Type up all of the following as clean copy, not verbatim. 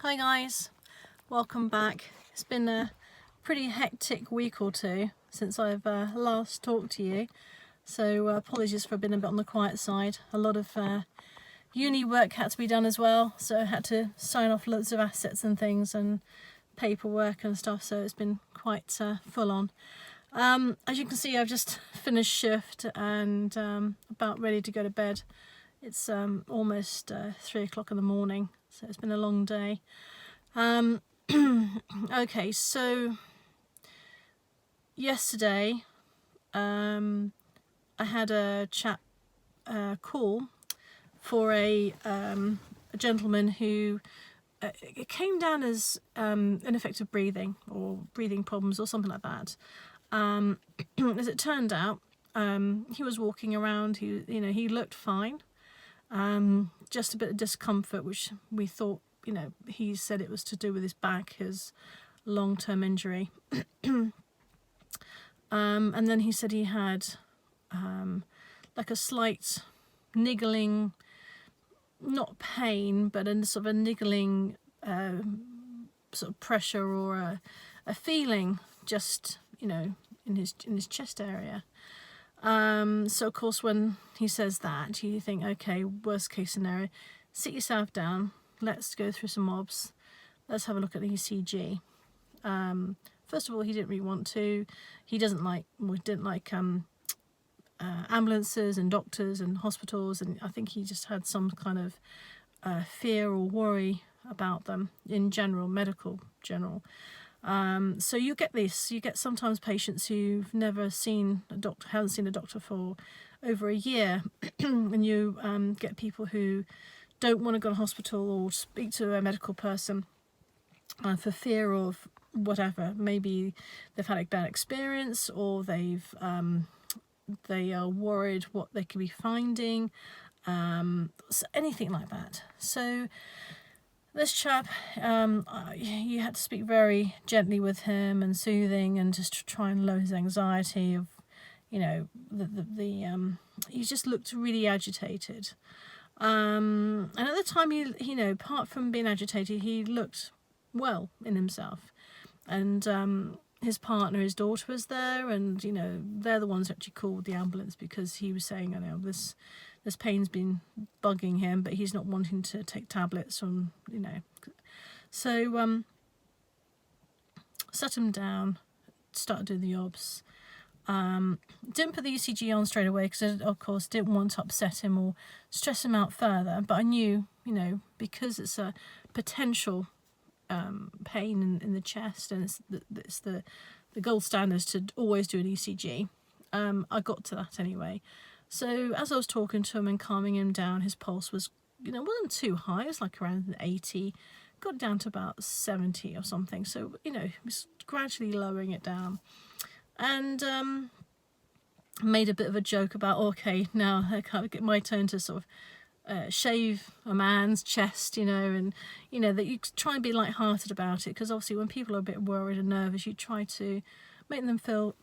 Hi guys, welcome back. It's been a pretty hectic week or two since I've last talked to you, so apologies for being a bit on the quiet side. A lot of uni work had to be done as well, so I had to sign off loads of assets and things and paperwork and stuff, so it's been quite full on. As you can see, I've just finished shift and about ready to go to bed. It's almost 3 o'clock in the morning, so it's been a long day. Okay, so yesterday I had a chat call for a gentleman who it came down as ineffective breathing or breathing problems or something like that. As it turned out, he was walking around. He looked fine. Just a bit of discomfort, which we thought, he said it was to do with his back, his long-term injury. And then he said he had like a slight niggling, not pain, but a sort of a niggling sort of pressure or a feeling just, in his chest area. So of course when he says that, you think, okay, worst case scenario, sit yourself down, let's go through some obs, let's have a look at the ECG. First of all, he didn't really want to. He didn't like ambulances and doctors and hospitals, and I think he just had some kind of fear or worry about them in general, general. So you get this. You get sometimes patients who've never seen a doctor, haven't seen a doctor for over a year, and you get people who don't want to go to hospital or speak to a medical person for fear of whatever. Maybe they've had a bad experience, or they are worried what they could be finding, so anything like that. So this chap, you had to speak very gently with him and soothing, and just to try and lower his anxiety of, he just looked really agitated. And at the time, he, apart from being agitated, he looked well in himself. And his partner, his daughter, was there, and they're the ones who actually called the ambulance, because he was saying, this pain's been bugging him, but he's not wanting to take tablets on, So sat him down, started doing the obs. Didn't put the ECG on straight away because I, of course, didn't want to upset him or stress him out further. But I knew, because it's a potential pain in the chest, and it's the gold standard to always do an ECG. I got to that anyway. So as I was talking to him and calming him down, his pulse was, wasn't too high. It was like around 80, got down to about 70 or something. So, he was gradually lowering it down. And made a bit of a joke about, okay, now I can't get my turn to sort of shave a man's chest, and that you try and be light-hearted about it, because obviously when people are a bit worried and nervous, you try to make them feel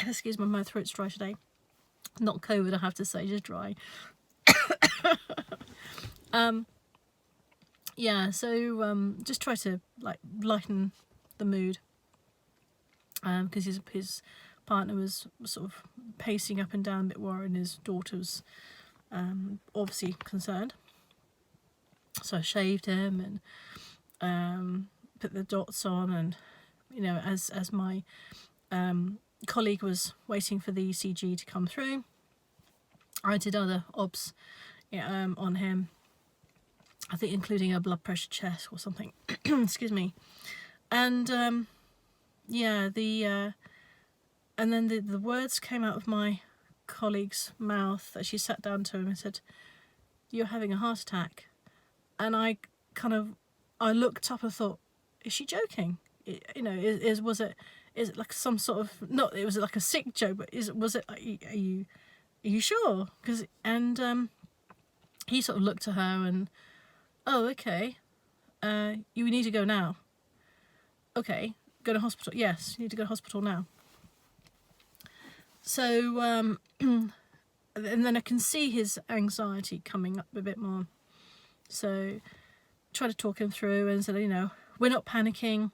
excuse me, my throat's dry today, not COVID, I have to say, just dry. Just try to lighten the mood, because his partner was sort of pacing up and down a bit worried, and his daughter was obviously concerned. So I shaved him and put the dots on, and as my colleague was waiting for the ECG to come through, I did other obs on him, I think including a blood pressure check or something. Excuse me. And and then the words came out of my colleague's mouth as she sat down to him and said, "You're having a heart attack." And I looked up and thought, is she joking? Was it like some sort of, not, it was like a sick joke, but was it, are you sure? And he sort of looked at her and, oh, okay, you need to go now. Okay, go to hospital. Yes, you need to go to hospital now. So, and then I can see his anxiety coming up a bit more. So tried to talk him through and said, you know, we're not panicking.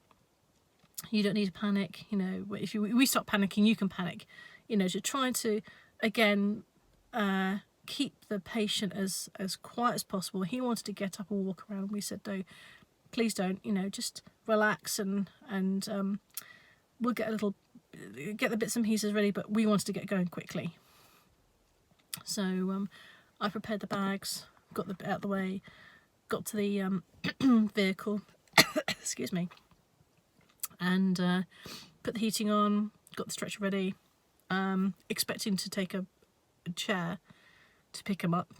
You don't need to panic. You know, if we stop panicking, you can panic. You know, to try to, again, keep the patient as quiet as possible. He wanted to get up and walk around. We said, no, please don't. You know, just relax and we'll get the bits and pieces ready. But we wanted to get going quickly. So I prepared the bags, got the out of the way, got to the vehicle. Excuse me. And put the heating on, got the stretcher ready, expecting to take a chair to pick him up,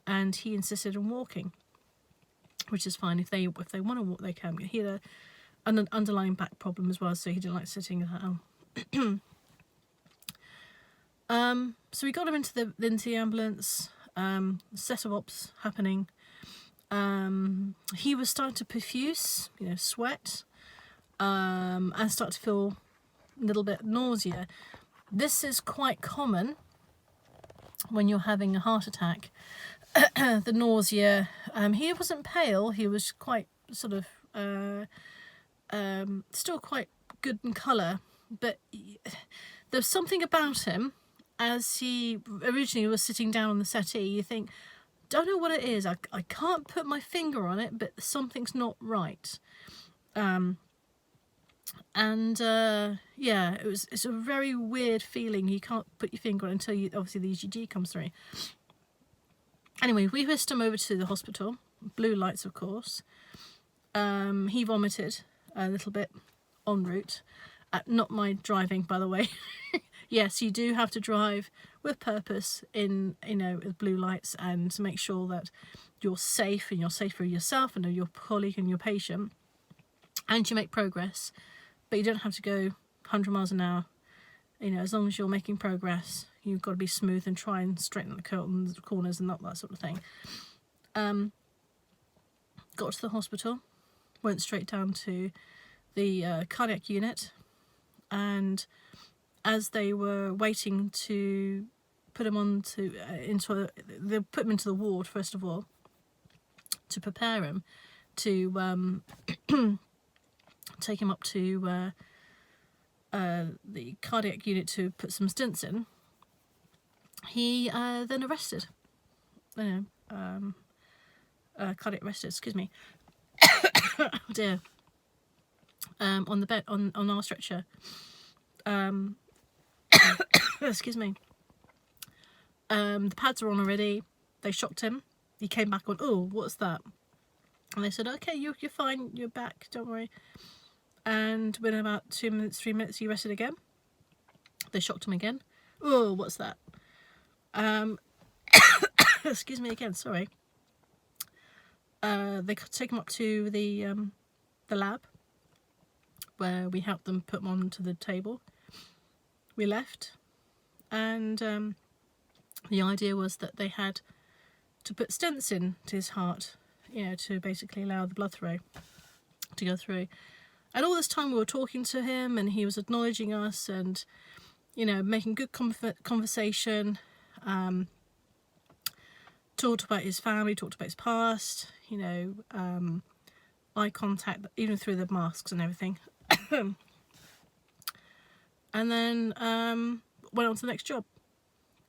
and he insisted on walking, which is fine. If they want to walk, they can. He had an underlying back problem as well, so he didn't like sitting down. So we got him into the ambulance. Set of ops happening. He was starting to profuse, you know, sweat. And start to feel a little bit nausea. This is quite common when you're having a heart attack. The nausea. He wasn't pale. He was quite sort of still quite good in colour, but there's something about him. As he originally was sitting down on the settee, you think, don't know what it is. I can't put my finger on it, but something's not right. Yeah, it's a very weird feeling. You can't put your finger on it until obviously the ECG comes through. Anyway, we whisked him over to the hospital. Blue lights, of course. He vomited a little bit en route. Not my driving, by the way. Yes, you do have to drive with purpose in, you know, with blue lights, and to make sure that you're safe, and you're safe for yourself and your colleague and your patient, and you make progress. But you don't have to go 100 miles an hour. You know, as long as you're making progress, you've got to be smooth and try and straighten the corners and that sort of thing. Got to the hospital, went straight down to the cardiac unit, and as they were waiting to put him they put him into the ward first of all to prepare him to take him up to the cardiac unit to put some stents in. He then arrested, cardiac arrested, excuse me. Oh dear. On the bed, on our stretcher. Excuse me. The pads are on already. They shocked him. He came back on, oh, what's that? And they said, okay, you're fine, you're back, don't worry. And within about 2 minutes, 3 minutes, he rested again. They shocked him again. Oh, what's that? Excuse me again, sorry. They could take him up to the lab, where we helped them put him onto the table. We left, and the idea was that they had to put stents in to his heart, you know, to basically allow the blood flow to go through. And all this time we were talking to him, and he was acknowledging us, and, you know, making good conversation. Talked about his family, talked about his past, you know, eye contact, even through the masks and everything. And then went on to the next job.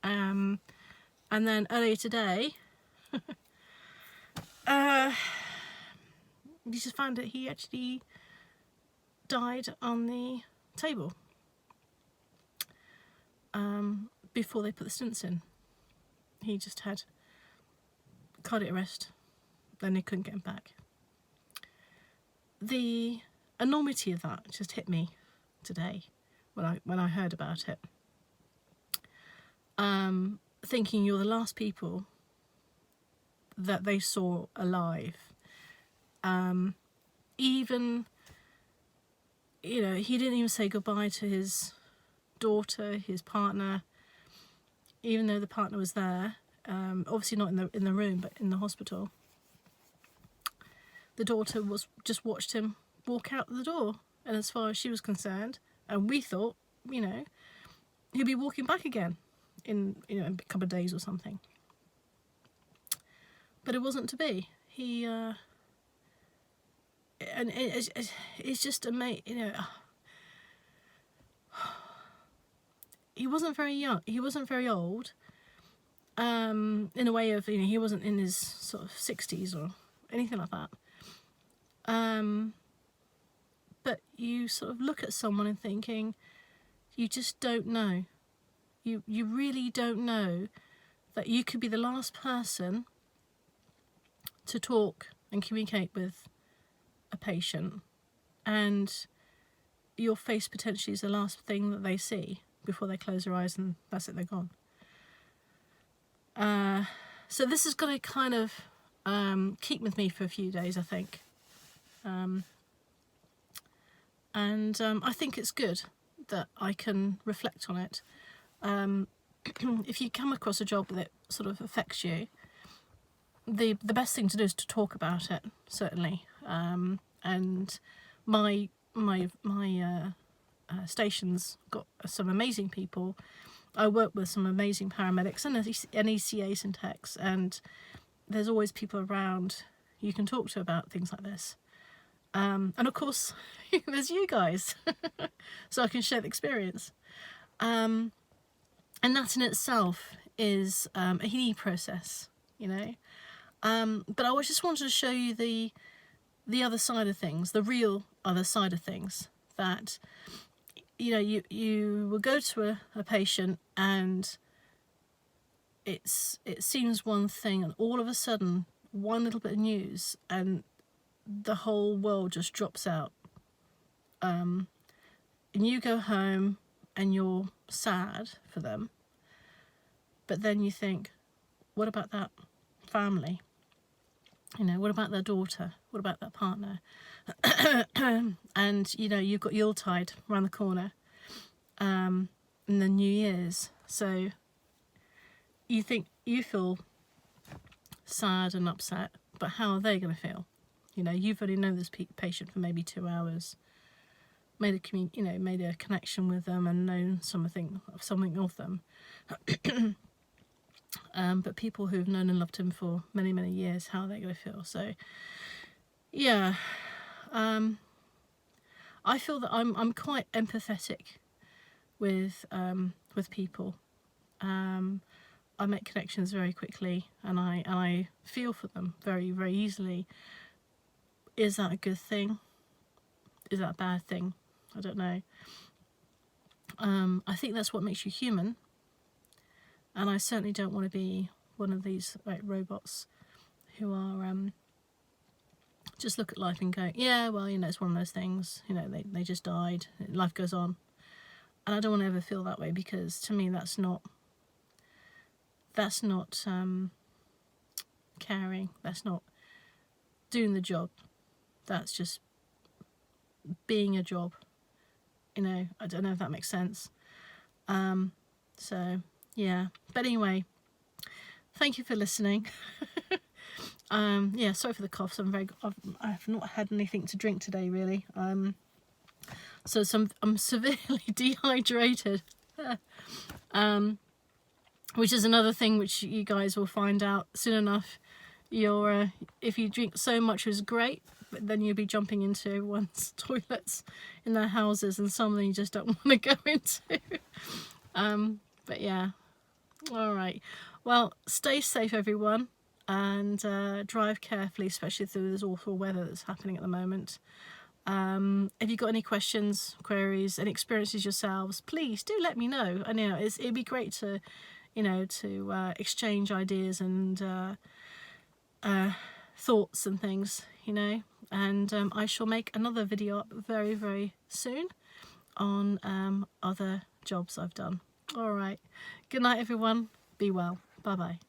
And then earlier today, we just found that he actually died on the table before they put the stents in. He just had cardiac arrest, then they couldn't get him back. The enormity of that just hit me today when I heard about it. Thinking you're the last people that they saw alive. Even, you know, he didn't even say goodbye to his daughter, his partner, even though the partner was there. Obviously not in the room, but in the hospital. The daughter just watched him walk out the door, and as far as she was concerned, and we thought, you know, he'll be walking back again in, you know, a couple of days or something. But it wasn't to be. He and it's just amazing, you know. He wasn't very young. He wasn't very old. In a way of, you know, he wasn't in his sort of 60s or anything like that. But you sort of look at someone and thinking, you just don't know. You really don't know that you could be the last person to talk and communicate with a patient, and your face potentially is the last thing that they see before they close their eyes, and that's it, they're gone. So this is going to kind of keep with me for a few days, I think. I think it's good that I can reflect on it. If you come across a job that sort of affects you, the best thing to do is to talk about it, certainly. And my station's got some amazing people. I work with some amazing paramedics and ECAs and techs, and there's always people around you can talk to about things like this. And of course, there's you guys, so I can share the experience. And that in itself is a healing process, you know. But I just wanted to show you the other side of things, the real other side of things, that, you know, you will go to a patient and it seems one thing, and all of a sudden one little bit of news and the whole world just drops out. And you go home and you're sad for them, but then you think, what about that family? You know, what about their daughter? What about their partner? And, you know, you've got Yuletide around the corner, and then New Year's. So you feel sad and upset, but how are they going to feel? You know, you've only known this patient for maybe 2 hours, made a connection with them and known something of them. But people who've known and loved him for many, many years, how are they going to feel? So, yeah, I feel that I'm quite empathetic with people. I make connections very quickly, and I feel for them very, very easily. Is that a good thing? Is that a bad thing? I don't know. I think that's what makes you human. And I certainly don't want to be one of these robots who are just look at life and go, yeah, well, you know, it's one of those things. You know, they just died. Life goes on. And I don't want to ever feel that way, because to me that's not caring. That's not doing the job. That's just being a job. You know, I don't know if that makes sense. So yeah, but anyway, thank you for listening. Yeah, sorry for the coughs. I've not had anything to drink today, really. So I'm severely dehydrated. Which is another thing which you guys will find out soon enough. If you drink so much is great, but then you'll be jumping into everyone's toilets in their houses, and some of them you just don't want to go into. But yeah, all right. Well, stay safe, everyone, and drive carefully, especially through this awful weather that's happening at the moment. If you've got any questions, queries, and experiences yourselves, please do let me know. And you know, it'd be great to, you know, to exchange ideas and thoughts and things, you know. And I shall make another video up very, very soon on other jobs I've done. All right. Good night, everyone. Be well. Bye bye.